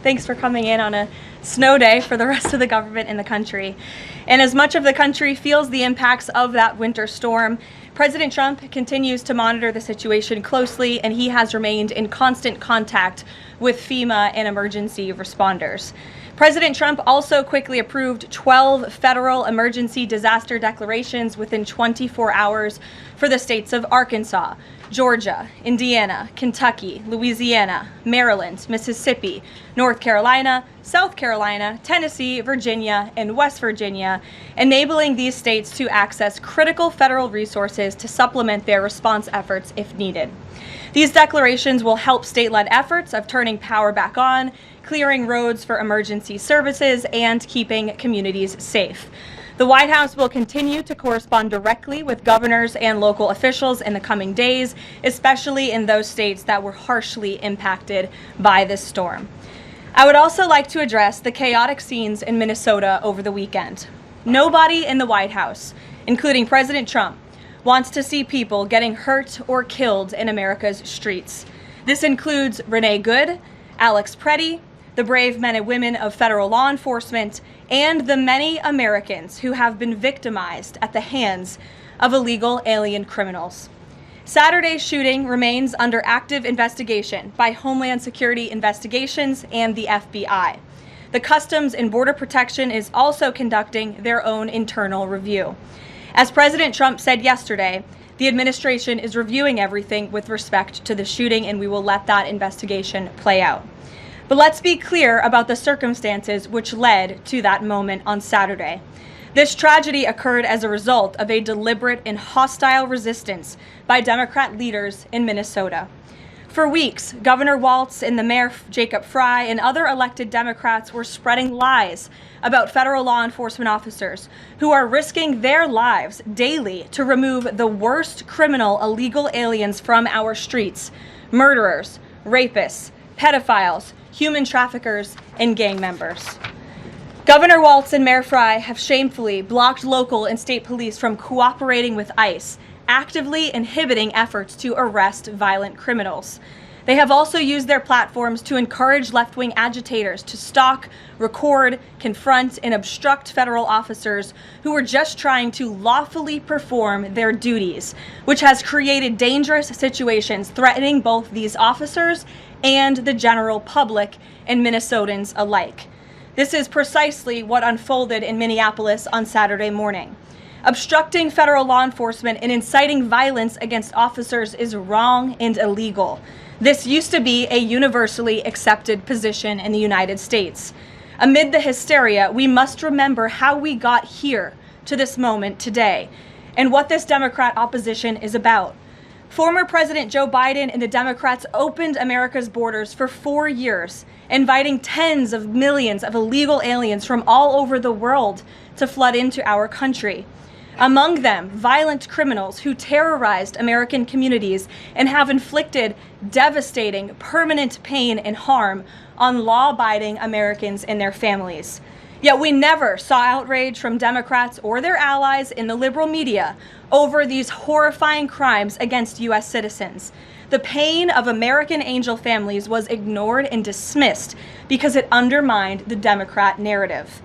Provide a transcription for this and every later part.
Thanks for coming in on a snow day for the rest of the government in the country. And as much of the country feels the impacts of that winter storm, President Trump continues to monitor the situation closely, and he has remained in constant contact with FEMA and emergency responders. President Trump also quickly approved 12 federal emergency disaster declarations within 24 hours for the states of Arkansas, Georgia, Indiana, Kentucky, Louisiana, Maryland, Mississippi, North Carolina, South Carolina, Tennessee, Virginia, and West Virginia, enabling these states to access critical federal resources to supplement their response efforts if needed. These declarations will help state-led efforts of turning power back on, clearing roads for emergency services, and keeping communities safe. The White House will continue to correspond directly with governors and local officials in the coming days, especially in those states that were harshly impacted by this storm. I would also like to address the chaotic scenes in Minnesota over the weekend. Nobody in the White House, including President Trump, wants to see people getting hurt or killed in America's streets. This includes Renee Good, Alex Pretti, the brave men and women of federal law enforcement, and the many Americans who have been victimized at the hands of illegal alien criminals. Saturday's shooting remains under active investigation by Homeland Security Investigations and the FBI. The Customs and Border Protection is also conducting their own internal review. As President Trump said yesterday, the administration is reviewing everything with respect to the shooting, and we will let that investigation play out. But let's be clear about the circumstances which led to that moment on Saturday. This tragedy occurred as a result of a deliberate and hostile resistance by Democrat leaders in Minnesota. For weeks, Governor Walz and the Mayor Jacob Fry and other elected Democrats were spreading lies about federal law enforcement officers who are risking their lives daily to remove the worst criminal illegal aliens from our streets: murderers, rapists, pedophiles, human traffickers, and gang members. Governor Walz and Mayor Fry have shamefully blocked local and state police from cooperating with ICE, actively inhibiting efforts to arrest violent criminals. They have also used their platforms to encourage left-wing agitators to stalk, record, confront, and obstruct federal officers who are just trying to lawfully perform their duties, which has created dangerous situations threatening both these officers and the general public and Minnesotans alike. This is precisely what unfolded in Minneapolis on Saturday morning. Obstructing federal law enforcement and inciting violence against officers is wrong and illegal. This used to be a universally accepted position in the United States. Amid the hysteria, we must remember how we got here to this moment today and what this Democrat opposition is about. Former President Joe Biden and the Democrats opened America's borders for 4 years, inviting tens of millions of illegal aliens from all over the world to flood into our country. Among them, violent criminals who terrorized American communities and have inflicted devastating, permanent pain and harm on law-abiding Americans and their families. Yet we never saw outrage from Democrats or their allies in the liberal media over these horrifying crimes against U.S. citizens. The pain of American angel families was ignored and dismissed because it undermined the Democrat narrative.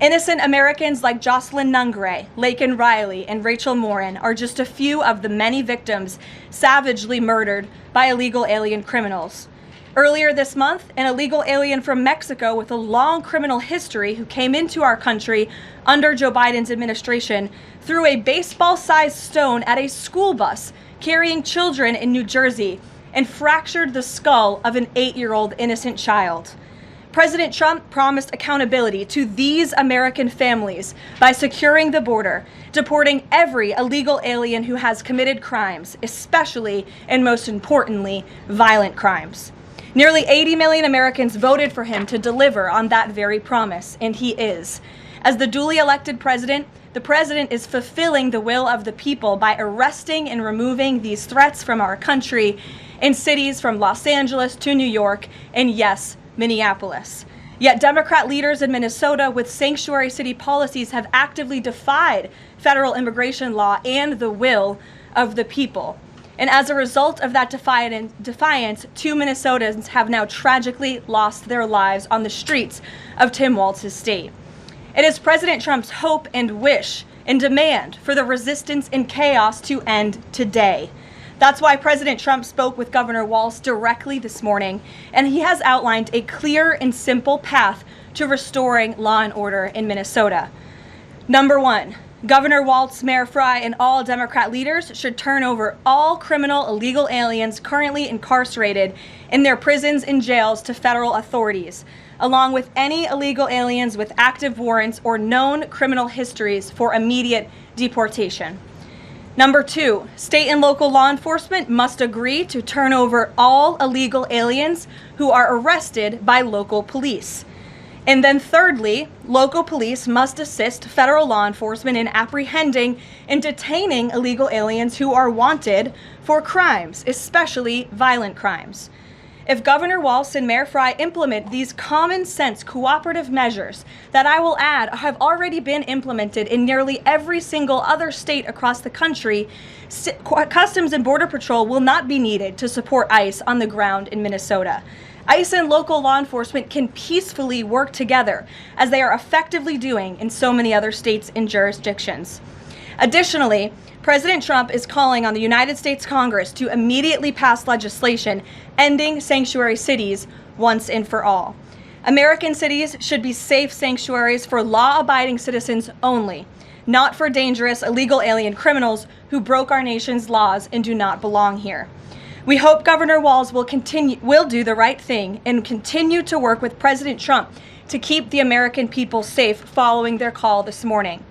Innocent Americans like Jocelyn Nungray, Laken Riley, and Rachel Morin are just a few of the many victims savagely murdered by illegal alien criminals. Earlier this month, an illegal alien from Mexico with a long criminal history who came into our country under Joe Biden's administration threw a baseball-sized stone at a school bus carrying children in New Jersey and fractured the skull of an 8-year-old innocent child. President Trump promised accountability to these American families by securing the border, deporting every illegal alien who has committed crimes, especially and most importantly, violent crimes. Nearly 80 million Americans voted for him to deliver on that very promise, and he is. As the duly elected president, the president is fulfilling the will of the people by arresting and removing these threats from our country in cities from Los Angeles to New York and, yes, Minneapolis. Yet Democrat leaders in Minnesota with sanctuary city policies have actively defied federal immigration law and the will of the people. And as a result of that defiance, 2 Minnesotans have now tragically lost their lives on the streets of Tim Walz's state. It is President Trump's hope and wish and demand for the resistance and chaos to end today. That's why President Trump spoke with Governor Walz directly this morning, and he has outlined a clear and simple path to restoring law and order in Minnesota. Number 1, Governor Walz, Mayor Frey, and all Democrat leaders should turn over all criminal illegal aliens currently incarcerated in their prisons and jails to federal authorities, along with any illegal aliens with active warrants or known criminal histories for immediate deportation. Number 2, state and local law enforcement must agree to turn over all illegal aliens who are arrested by local police. And then thirdly, local police must assist federal law enforcement in apprehending and detaining illegal aliens who are wanted for crimes, especially violent crimes. If Governor Walz and Mayor Frey implement these common sense cooperative measures that I will add have already been implemented in nearly every single other state across the country, Customs and Border Patrol will not be needed to support ICE on the ground in Minnesota. ICE and local law enforcement can peacefully work together, as they are effectively doing in so many other states and jurisdictions. Additionally, President Trump is calling on the United States Congress to immediately pass legislation ending sanctuary cities once and for all. American cities should be safe sanctuaries for law-abiding citizens only, not for dangerous illegal alien criminals who broke our nation's laws and do not belong here. We hope Governor Walz will do the right thing and continue to work with President Trump to keep the American people safe following their call this morning.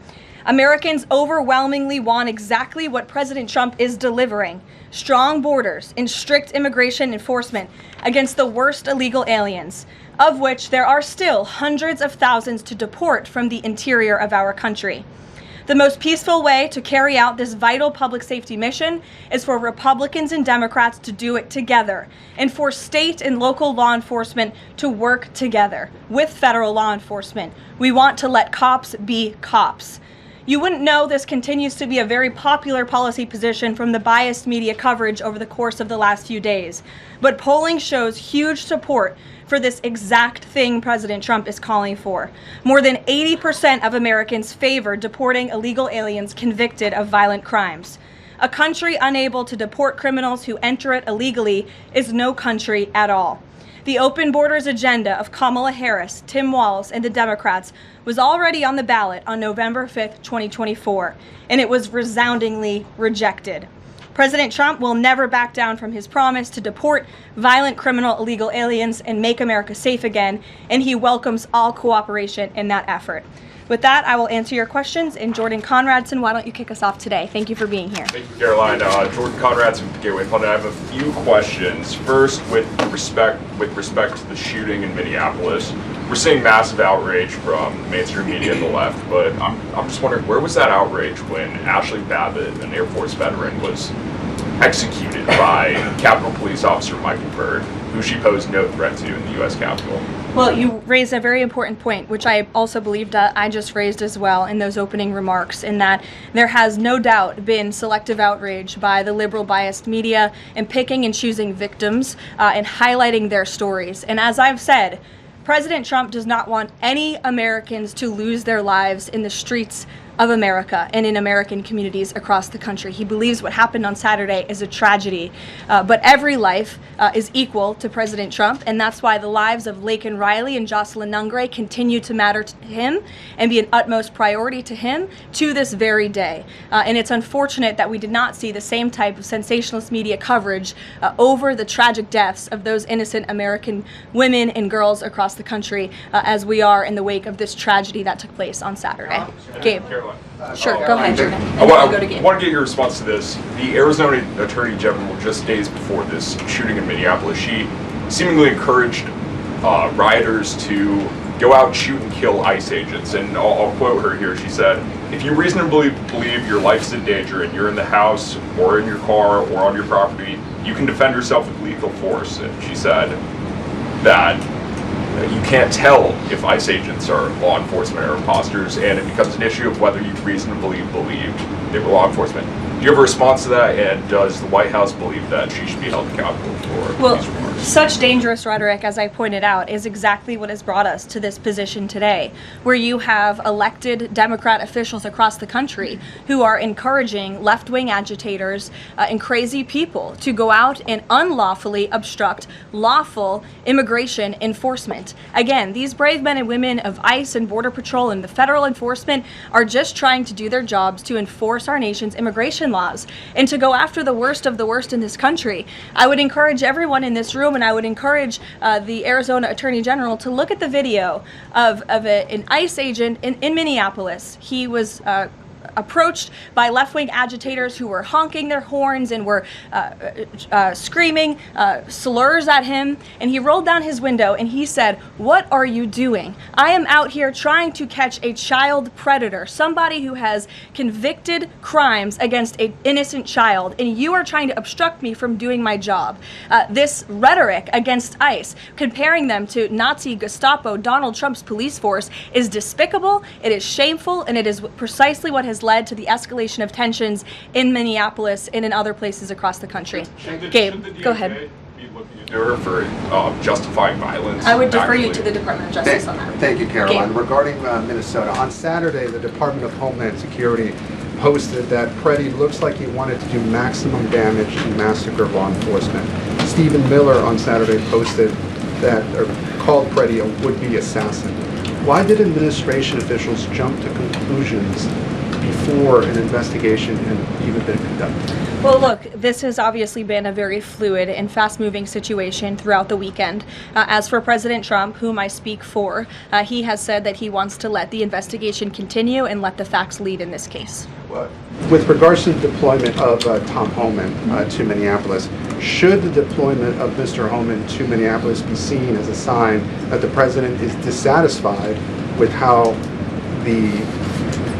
Americans overwhelmingly want exactly what President Trump is delivering: strong borders and strict immigration enforcement against the worst illegal aliens, of which there are still hundreds of thousands to deport from the interior of our country. The most peaceful way to carry out this vital public safety mission is for Republicans and Democrats to do it together, and for state and local law enforcement to work together with federal law enforcement. We want to let cops be cops. You wouldn't know this continues to be a very popular policy position from the biased media coverage over the course of the last few days, but polling shows huge support for this exact thing President Trump is calling for. More than 80% of Americans favor deporting illegal aliens convicted of violent crimes. A country unable to deport criminals who enter it illegally is no country at all. The open borders agenda of Kamala Harris, Tim Walz, and the Democrats was already on the ballot on November 5th, 2024, and it was resoundingly rejected. President Trump will never back down from his promise to deport violent criminal illegal aliens and make America safe again, and he welcomes all cooperation in that effort. With that, I will answer your questions. And Jordan Conradson, why don't you kick us off today? Thank you for being here. Thank you, Karoline. Jordan Conradson from Gateway Fund. I have a few questions. First, with respect to the shooting in Minneapolis, we're seeing massive outrage from mainstream media and the left, but I'm just wondering, where was that outrage when Ashley Babbitt, an Air Force veteran, was executed by Capitol Police Officer Michael Byrd, who she posed no threat to in the U.S. Capitol? Well, you raised a very important point, which I also believed I just raised as well in those opening remarks, in that there has no doubt been selective outrage by the liberal biased media in picking and choosing victims and highlighting their stories. And as I've said, President Trump does not want any Americans to lose their lives in the streets of America and in American communities across the country. He believes what happened on Saturday is a tragedy, but every life is equal to President Trump, and that's why the lives of Laken Riley and Jocelyn Nungray continue to matter to him and be an utmost priority to him to this very day. And it's unfortunate that we did not see the same type of sensationalist media coverage over the tragic deaths of those innocent American women and girls across the country as we are in the wake of this tragedy that took place on Saturday. Gabe. Sure, go ahead, Jordan. I want to get your response to this. The Arizona Attorney General, just days before this shooting in Minneapolis, she seemingly encouraged rioters to go out, shoot, and kill ICE agents. And I'll quote her here. She said, "If you reasonably believe your life's in danger and you're in the house or in your car or on your property, you can defend yourself with lethal force." And she said that you can't tell if ICE agents are law enforcement or imposters, and it becomes an issue of whether you reasonably believed they were law enforcement. Do you have a response to that, and does the White House believe that she should be held accountable for these remarks? Such dangerous rhetoric, as I pointed out, is exactly what has brought us to this position today, where you have elected Democrat officials across the country who are encouraging left-wing agitators and crazy people to go out and unlawfully obstruct lawful immigration enforcement. Again, these brave men and women of ICE and Border Patrol and the federal enforcement are just trying to do their jobs to enforce our nation's immigration laws and to go after the worst of the worst in this country. I would encourage everyone in this room, and I would encourage the Arizona Attorney General to look at the video of an ICE agent in Minneapolis. He was approached by left-wing agitators who were honking their horns and were screaming slurs at him, and he rolled down his window and he said, "What are you doing? I am out here trying to catch a child predator, somebody who has convicted crimes against an innocent child, and you are trying to obstruct me from doing my job." This rhetoric against ICE, comparing them to Nazi Gestapo, Donald Trump's police force, is despicable, it is shameful, and it is precisely what has led to the escalation of tensions in Minneapolis and in other places across the country. Gabe, go ahead. Be looking into her for justifying violence? I would defer you to the Department of Justice on that. Thank you, Karoline. Gabe. Regarding Minnesota, on Saturday, the Department of Homeland Security posted that Pretti looks like he wanted to do maximum damage to massacre law enforcement. Stephen Miller on Saturday posted that, or called Pretti a would-be assassin. Why did administration officials jump to conclusions before an investigation had even been conducted? Well, look, this has obviously been a very fluid and fast-moving situation throughout the weekend. As for President Trump, whom I speak for, he has said that he wants to let the investigation continue and let the facts lead in this case. With regards to the deployment of Tom Homan to Minneapolis, should the deployment of Mr. Homan to Minneapolis be seen as a sign that the president is dissatisfied with how the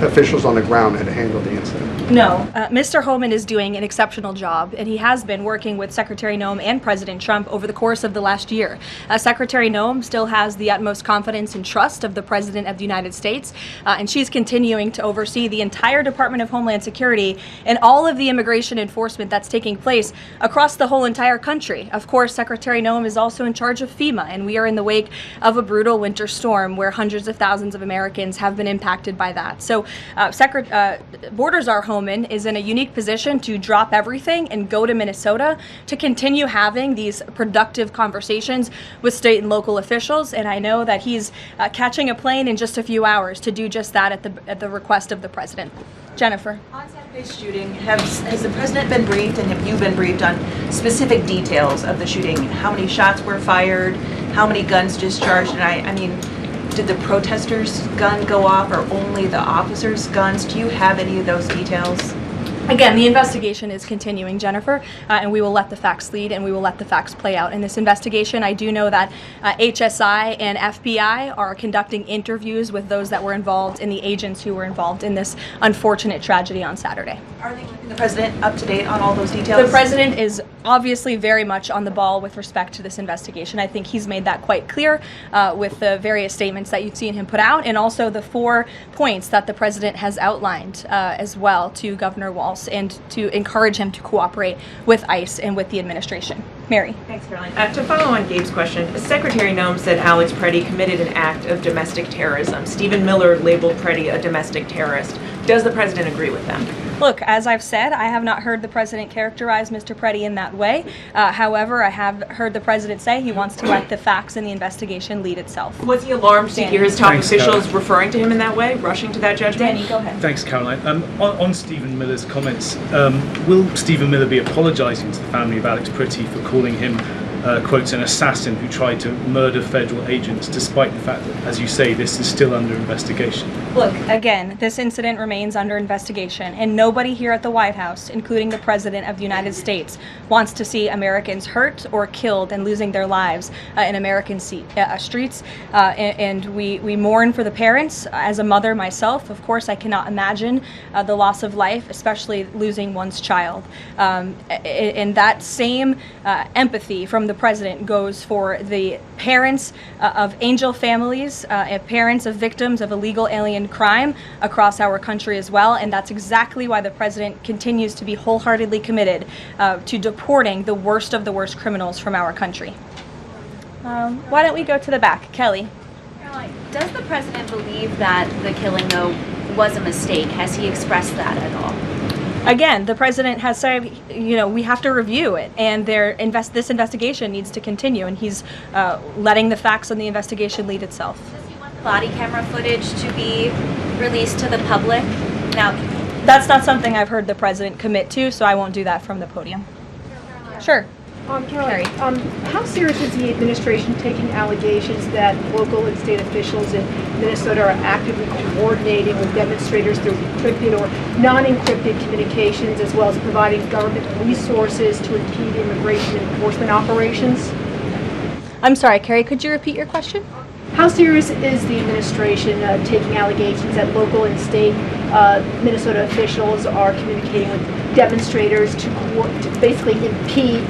officials on the ground had handled the incident? No, Mr. Homan is doing an exceptional job, and he has been working with Secretary Noem and President Trump over the course of the last year. Secretary Noem still has the utmost confidence and trust of the President of the United States, and she's continuing to oversee the entire Department of Homeland Security and all of the immigration enforcement that's taking place across the whole entire country. Of course, Secretary Noem is also in charge of FEMA, and we are in the wake of a brutal winter storm where hundreds of thousands of Americans have been impacted by that. So Borders Are Homan is in a unique position to drop everything and go to Minnesota to continue having these productive conversations with state and local officials. And I know that he's catching a plane in just a few hours to do just that at the request of the president. Jennifer. On Saturday's shooting, has the president been briefed, and have you been briefed on specific details of the shooting? How many shots were fired? How many guns discharged? And I mean, did the protesters' gun go off, or only the officers' guns? Do you have any of those details? Again, the investigation is continuing, Jennifer, and we will let the facts lead, and we will let the facts play out in this investigation. I do know that HSI and FBI are conducting interviews with those that were involved and the agents who were involved in this unfortunate tragedy on Saturday. Are they keeping the president up to date on all those details? The president is obviously very much on the ball with respect to this investigation. I think he's made that quite clear with the various statements that you've seen him put out, and also the 4 points that the president has outlined as well to Governor Walz, and to encourage him to cooperate with ICE and with the administration. Mary. Thanks, Karoline. To follow on Gabe's question, Secretary Noem said Alex Pretti committed an act of domestic terrorism. Stephen Miller labeled Pretti a domestic terrorist. Does the president agree with them? Look, as I've said, I have not heard the president characterize Mr. Pretti in that way. However, I have heard the president say he wants to let the facts in the investigation lead itself. Was he alarmed to hear his top officials referring to him in that way, rushing to that judgment? Danny, go ahead. Thanks, Caroline. On Stephen Miller's comments, will Stephen Miller be apologising to the family of Alex Pretti for calling him, quotes, an assassin who tried to murder federal agents, despite the fact that, as you say, this is still under investigation? Look, again, this incident remains under investigation, and nobody here at the White House, including the President of the United States, wants to see Americans hurt or killed and losing their lives in American streets. And we mourn for the parents. As a mother myself, of course, I cannot imagine the loss of life, especially losing one's child. And that same empathy from the the president goes for the parents of angel families, and parents of victims of illegal alien crime across our country as well. And that's exactly why the president continues to be wholeheartedly committed to deporting the worst of the worst criminals from our country. Why don't we go to the back? Kelly. Caroline, does the president believe that the killing, though, was a mistake? Has he expressed that at all? Again, the president has said, we have to review it, and this investigation needs to continue, and he's letting the facts on the investigation lead itself. Does he want the body camera footage to be released to the public? Now, that's not something I've heard the president commit to, so I won't do that from the podium. Sure. Carrie, how serious is the administration taking allegations that local and state officials in Minnesota are actively coordinating with demonstrators through encrypted or non-encrypted communications, as well as providing government resources to impede immigration enforcement operations? I'm sorry, Carrie, could you repeat your question? How serious is the administration taking allegations that local and state Minnesota officials are communicating with demonstrators to basically impede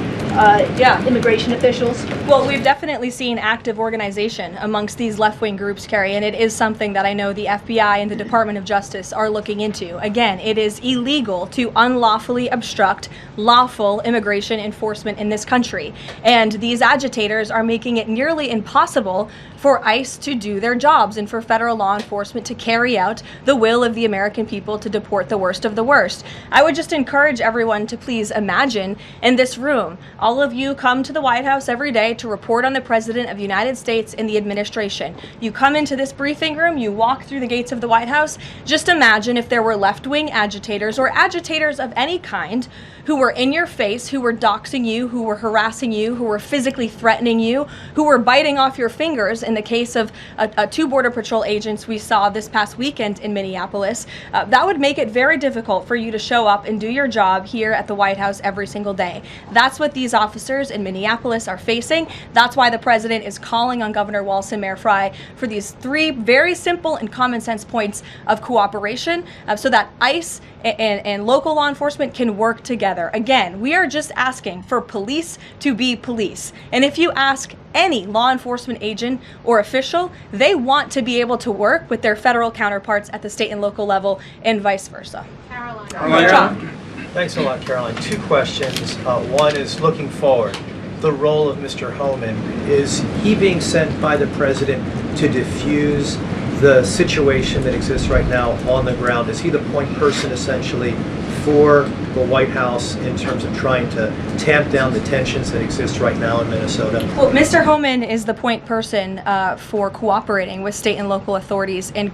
immigration officials? Well, we've definitely seen active organization amongst these left-wing groups, Carrie, and it is something that I know the FBI and the Department of Justice are looking into. Again, it is illegal to unlawfully obstruct lawful immigration enforcement in this country, and these agitators are making it nearly impossible for ICE to do their jobs and for federal law enforcement to carry out the will of the American people to deport the worst of the worst. I would just encourage everyone to please imagine in this room, all of you come to the White House every day to report on the President of the United States and the administration. You come into this briefing room, you walk through the gates of the White House. Just imagine if there were left-wing agitators or agitators of any kind who were in your face, who were doxing you, who were harassing you, who were physically threatening you, who were biting off your fingers in the case of two Border Patrol agents we saw this past weekend in Minneapolis. That would make it very difficult for you to show up and do your job here at the White House every single day. That's what these officers in Minneapolis are facing. That's why the president is calling on Governor Walz and Mayor Frey for these three very simple and common sense points of cooperation so that ICE and local law enforcement can work together. Again, we are just asking for police to be police. And if you ask any law enforcement agent or official, they want to be able to work with their federal counterparts at the state and local level and vice versa. Caroline. Thanks a lot, Caroline. Two questions. One is looking forward. The role of Mr. Homan. Is he being sent by the president to diffuse the situation that exists right now on the ground? Is he the point person essentially for the White House in terms of trying to tamp down the tensions that exist right now in Minnesota? Well, Mr. Homan is the point person for cooperating with state and local authorities and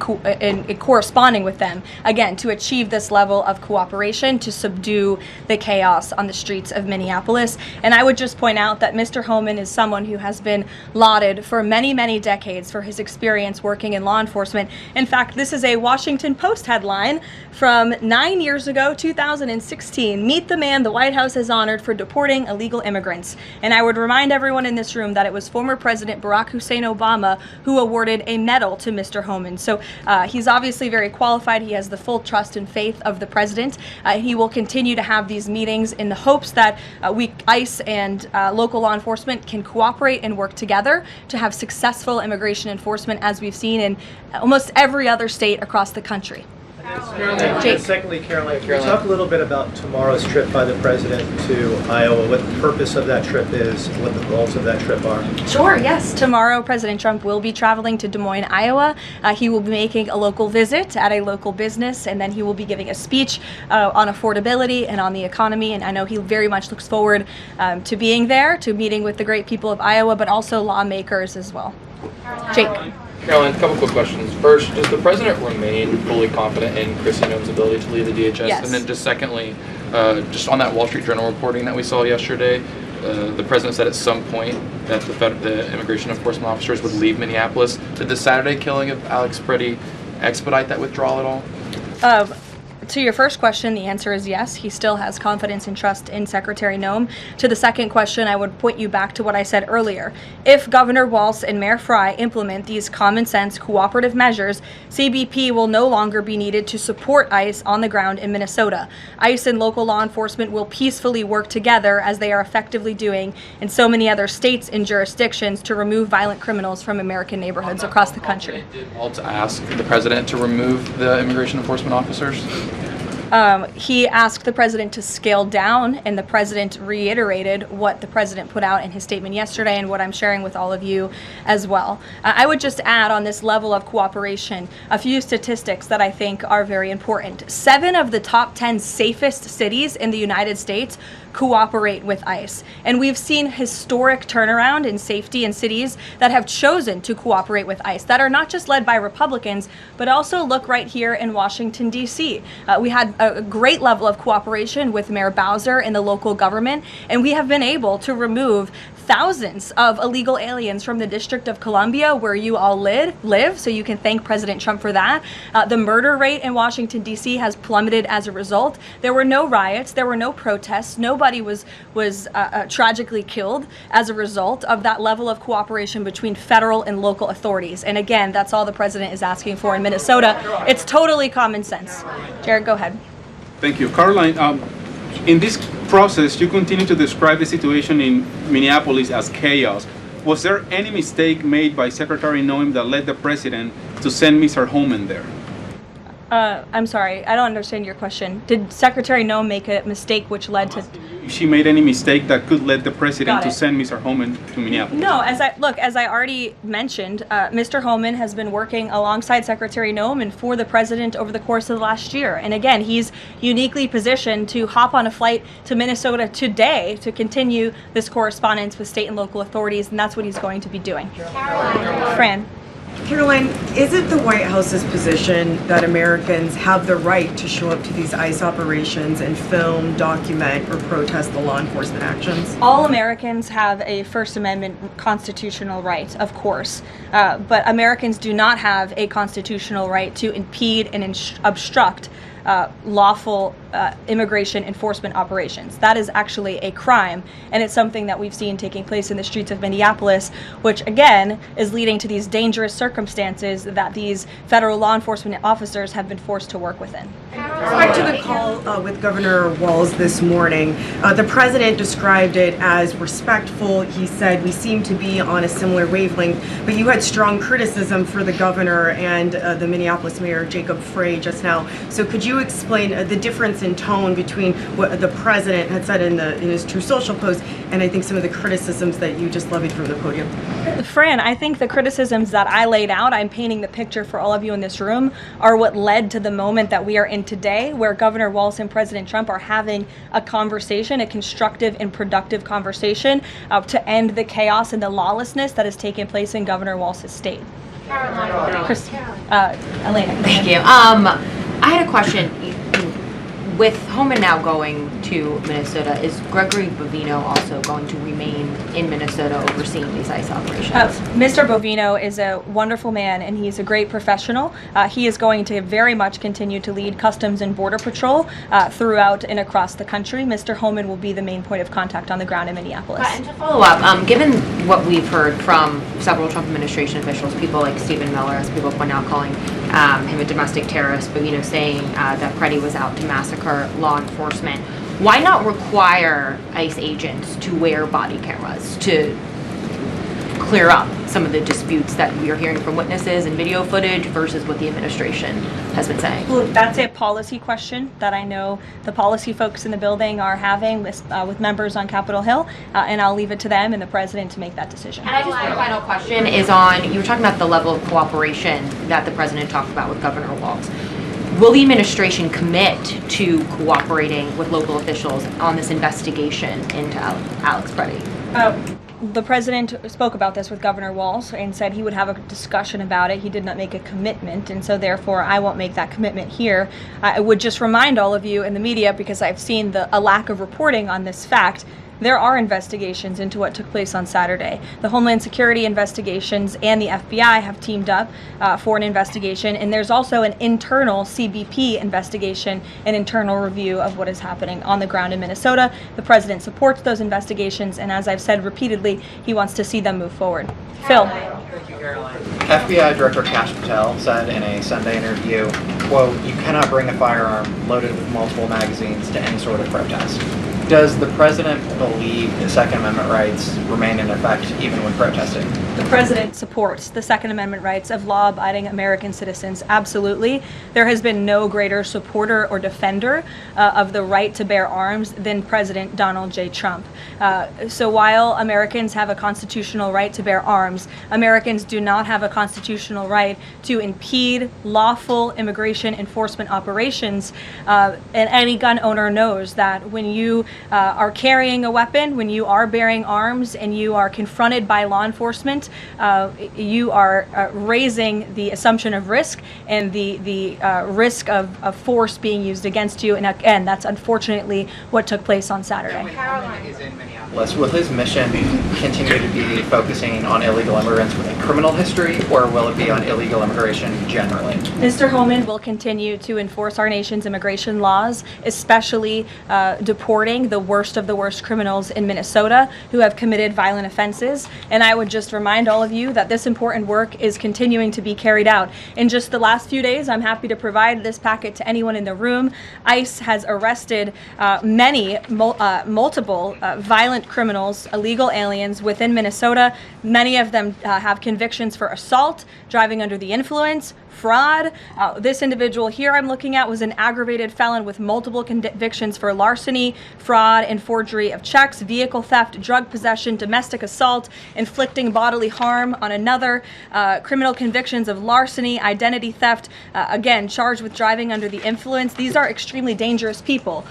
corresponding with them, again, to achieve this level of cooperation to subdue the chaos on the streets of Minneapolis. And I would just point out that Mr. Homan is someone who has been lauded for many, many decades for his experience working in law enforcement. In fact, this is a Washington Post headline from 9 years ago, 2016. Meet the man the White House has honored for deporting illegal immigrants. And I would remind everyone in this room that it was former President Barack Hussein Obama who awarded a medal to Mr. Homan. So he's obviously very qualified. He has the full trust and faith of the president. He will continue to have these meetings in the hopes that ICE and local law enforcement can cooperate and work together to have successful immigration enforcement, as we've seen in almost every other state across the country. And secondly, Caroline, can you talk a little bit about tomorrow's trip by the president to Iowa, what the purpose of that trip is, what the goals of that trip are? Sure, yes. Tomorrow, President Trump will be traveling to Des Moines, Iowa. He will be making a local visit at a local business, and then he will be giving a speech on affordability and on the economy. And I know he very much looks forward to being there, to meeting with the great people of Iowa, but also lawmakers as well. Jake. Caroline, a couple quick questions. First, does the president remain fully confident in Kristi Noem's ability to lead the DHS? Yes. And then just secondly, just on that Wall Street Journal reporting that we saw yesterday, the president said at some point that the immigration enforcement officers would leave Minneapolis. Did the Saturday killing of Alex Pretti expedite that withdrawal at all? To your first question, the answer is yes. He still has confidence and trust in Secretary Noem. To the second question, I would point you back to what I said earlier. If Governor Walz and Mayor Frey implement these common sense cooperative measures, CBP will no longer be needed to support ICE on the ground in Minnesota. ICE and local law enforcement will peacefully work together, as they are effectively doing in so many other states and jurisdictions, to remove violent criminals from American neighborhoods across the country. Did Walz ask the president to remove the immigration enforcement officers? He asked the president to scale down, and the president reiterated what the president put out in his statement yesterday and what I'm sharing with all of you as well. I would just add on this level of cooperation a few statistics that I think are very important. 7 of the top 10 safest cities in the United States cooperate with ICE. And we've seen historic turnaround in safety in cities that have chosen to cooperate with ICE, that are not just led by Republicans, but also look right here in Washington, D.C. We had a great level of cooperation with Mayor Bowser and the local government, and we have been able to remove thousands of illegal aliens from the District of Columbia, where you all live, so you can thank President Trump for that. The murder rate in Washington, D.C. has plummeted as a result. There were no riots, there were no protests, nobody was tragically killed as a result of that level of cooperation between federal and local authorities. And again, that's all the president is asking for in Minnesota. It's totally common sense. Jared, go ahead. Thank you. Karoline, in this process, you continue to describe the situation in Minneapolis as chaos. Was there any mistake made by Secretary Noem that led the president to send Mr. Homeland there? I'm sorry, I don't understand your question. Did Secretary Noem make a mistake which led to... If she made any mistake that could lead the president to send Mr. Homeland to Minneapolis? No, as I already mentioned, Mr. Homeland has been working alongside Secretary Noem and for the president over the course of the last year. And again, he's uniquely positioned to hop on a flight to Minnesota today to continue this correspondence with state and local authorities, and that's what he's going to be doing. Karoline. Fran. Karoline, is it the White House's position that Americans have the right to show up to these ICE operations and film, document, or protest the law enforcement actions? All Americans have a First Amendment constitutional right, of course, but Americans do not have a constitutional right to impede and obstruct lawful immigration enforcement operations. That is actually a crime, and it's something that we've seen taking place in the streets of Minneapolis, which again is leading to these dangerous circumstances that these federal law enforcement officers have been forced to work within. Back to the call with Governor Walz this morning, the president described it as respectful. He said, we seem to be on a similar wavelength, but you had strong criticism for the governor and the Minneapolis Mayor Jacob Frey just now. So could you explain the difference in tone between what the president had said in his True Social post and I think some of the criticisms that you just levied from the podium? Fran, I think the criticisms that I laid out, I'm painting the picture for all of you in this room, are what led to the moment that we are in today, where Governor Walz and President Trump are having a conversation, a constructive and productive conversation to end the chaos and the lawlessness that has taken place in Governor Walz's state. Elena. Thank you. I had a question. With Homeland now going to Minnesota, is Gregory Bovino also going to remain in Minnesota overseeing these ICE operations? Mr. Bovino is a wonderful man, and he's a great professional. He is going to very much continue to lead Customs and Border Patrol throughout and across the country. Mr. Homeland will be the main point of contact on the ground in Minneapolis. And to follow up, given what we've heard from several Trump administration officials, people like Stephen Miller, as people point out, calling him a domestic terrorist, Bovino saying that Pretti was out to massacre law enforcement. Why not require ICE agents to wear body cameras to clear up some of the disputes that we are hearing from witnesses and video footage versus what the administration has been saying? Well, that's a policy question that I know the policy folks in the building are having with members on Capitol Hill, and I'll leave it to them and the president to make that decision. And I just have a final question is on, you were talking about the level of cooperation that the president talked about with Governor Walz. Will the administration commit to cooperating with local officials on this investigation into Alex Pretti? The president spoke about this with Governor Walz and said he would have a discussion about it. He did not make a commitment, and so therefore I won't make that commitment here. I would just remind all of you in the media, because I've seen a lack of reporting on this fact, there are investigations into what took place on Saturday. The Homeland Security Investigations and the FBI have teamed up for an investigation, and there's also an internal CBP investigation, an internal review of what is happening on the ground in Minnesota. The president supports those investigations, and as I've said repeatedly, he wants to see them move forward. Phil. Thank you, Karoline. FBI Director Kash Patel said in a Sunday interview, quote, "You cannot bring a firearm loaded with multiple magazines to any sort of protest." Does the president believe the Second Amendment rights remain in effect even when protesting? The president supports the Second Amendment rights of law-abiding American citizens. Absolutely. There has been no greater supporter or defender of the right to bear arms than President Donald J. Trump. So while Americans have a constitutional right to bear arms, Americans do not have a constitutional right to impede lawful immigration enforcement operations. And any gun owner knows that when you are carrying a weapon, when you are bearing arms and you are confronted by law enforcement, you are raising the assumption of risk and the risk of force being used against you. And again, that's unfortunately what took place on Saturday. Is in Minneapolis. Will his mission continue to be focusing on illegal immigrants with a criminal history, or will it be on illegal immigration generally? Mr. Homeland will continue to enforce our nation's immigration laws, especially deporting the worst of the worst criminals in Minnesota who have committed violent offenses. And I would just remind all of you that this important work is continuing to be carried out. In just the last few days, I'm happy to provide this packet to anyone in the room. ICE has arrested multiple violent criminals, illegal aliens within Minnesota. Many of them have convictions for assault, driving under the influence, fraud. This individual here I'm looking at was an aggravated felon with multiple convictions for larceny, fraud, and forgery of checks, vehicle theft, drug possession, domestic assault, inflicting bodily harm on another, criminal convictions of larceny, identity theft, again, charged with driving under the influence. These are extremely dangerous people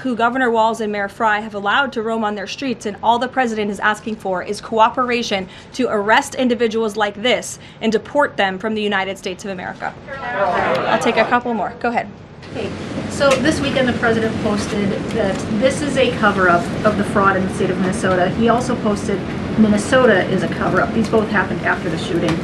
who Governor Walz and Mayor Frey have allowed to roam on their streets, and all the president is asking for is cooperation to arrest individuals like this and deport them from the United States of America. I'll take a couple more. Go ahead. Okay, so this weekend the president posted that this is a cover-up of the fraud in the state of Minnesota. He also posted Minnesota is a cover-up. These both happened after the shooting.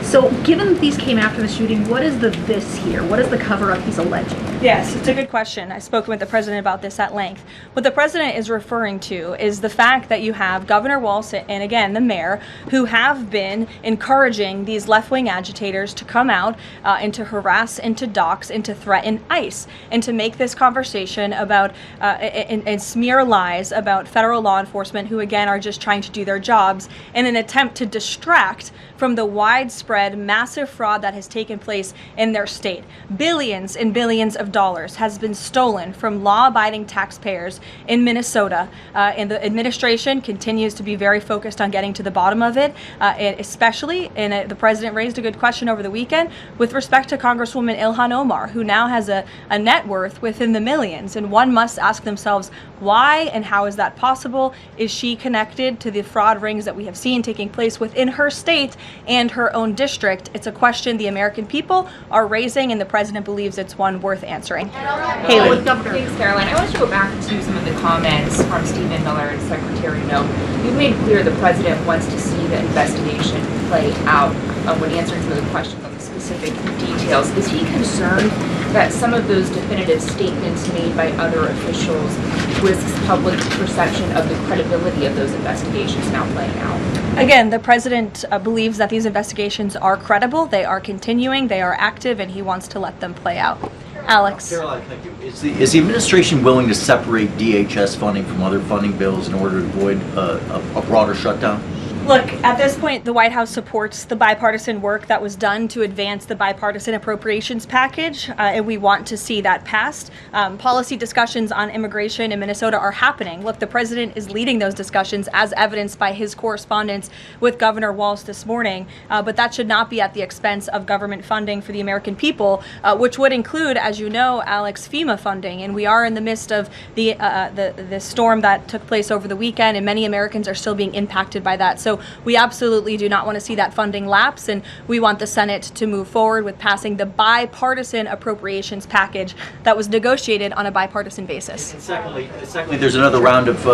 So given that these came after the shooting, what is the this here? What is the cover-up he's alleging? Yes, it's a good question. I've spoken with the president about this at length. What the president is referring to is the fact that you have Governor Walz and again the mayor who have been encouraging these left-wing agitators to come out and to harass and to dox and to threaten ICE and to make this conversation about and smear lies about federal law enforcement who again are just trying to do their jobs in an attempt to distract from the widespread massive fraud that has taken place in their state. Billions and billions of dollars has been stolen from law-abiding taxpayers in Minnesota, and the administration continues to be very focused on getting to the bottom of it, and especially, and the president raised a good question over the weekend with respect to Congresswoman Ilhan Omar, who now has a net worth within the millions, and one must ask themselves why and how is that possible? Is she connected to the fraud rings that we have seen taking place within her state and her own district? It's a question the American people are raising, and the president believes it's one worth answering. Haley. Thanks, Karoline. I want to go back to some of the comments from Stephen Miller and Secretary Noem. You've made clear the president wants to see the investigation play out when answering some of the questions on the specific details. Is he concerned that some of those definitive statements made by other officials risks public perception of the credibility of those investigations now playing out? Again, the president believes that these investigations are credible, they are continuing, they are active, and he wants to let them play out. Alex. Karoline, thank you. Is the administration willing to separate DHS funding from other funding bills in order to avoid a broader shutdown? Look, at this point, the White House supports the bipartisan work that was done to advance the bipartisan appropriations package, and we want to see that passed. Policy discussions on immigration in Minnesota are happening. Look, the president is leading those discussions as evidenced by his correspondence with Governor Walz this morning, but that should not be at the expense of government funding for the American people, which would include, as you know, Alex, FEMA funding, and we are in the midst of the storm that took place over the weekend, and many Americans are still being impacted by that. So So we absolutely do not want to see that funding lapse, and we want the Senate to move forward with passing the bipartisan appropriations package that was negotiated on a bipartisan basis. And secondly, there's another round of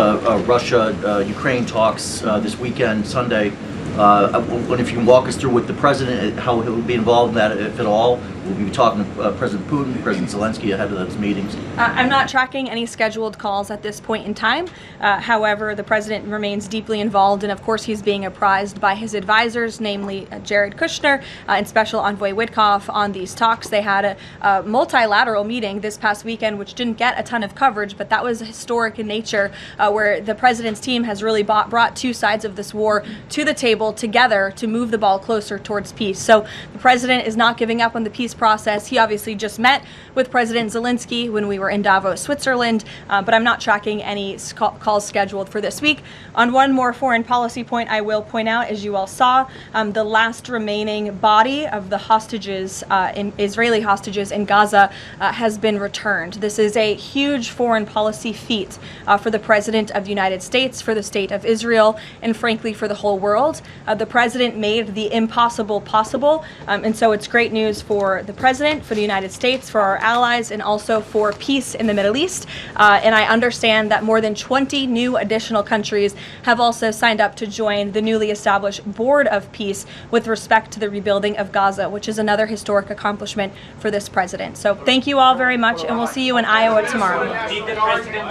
Russia-Ukraine talks this weekend, Sunday. I wonder if you can walk us through with the president, how he will be involved in that, if at all. We'll be talking to President Putin, President Zelensky ahead of those meetings. I'm not tracking any scheduled calls at this point in time. However, the president remains deeply involved, and of course he's being apprised by his advisors, namely Jared Kushner and Special Envoy Witkoff, on these talks. They had a multilateral meeting this past weekend, which didn't get a ton of coverage, but that was historic in nature, where the president's team has really brought two sides of this war to the table together to move the ball closer towards peace. So the president is not giving up on the peace process. He obviously just met with President Zelensky when we were in Davos, Switzerland, but I'm not tracking any calls scheduled for this week. On one more foreign policy point, I will point out, as you all saw, the last remaining body of the hostages, Israeli hostages in Gaza, has been returned. This is a huge foreign policy feat for the President of the United States, for the State of Israel, and frankly for the whole world. The President made the impossible possible, and so it's great news for the President, for the United States, for our allies, and also for peace in the Middle East. And I understand that more than 20 new additional countries have also signed up to join the newly established Board of Peace with respect to the rebuilding of Gaza, which is another historic accomplishment for this president. So thank you all very much, and we'll see you in Iowa tomorrow.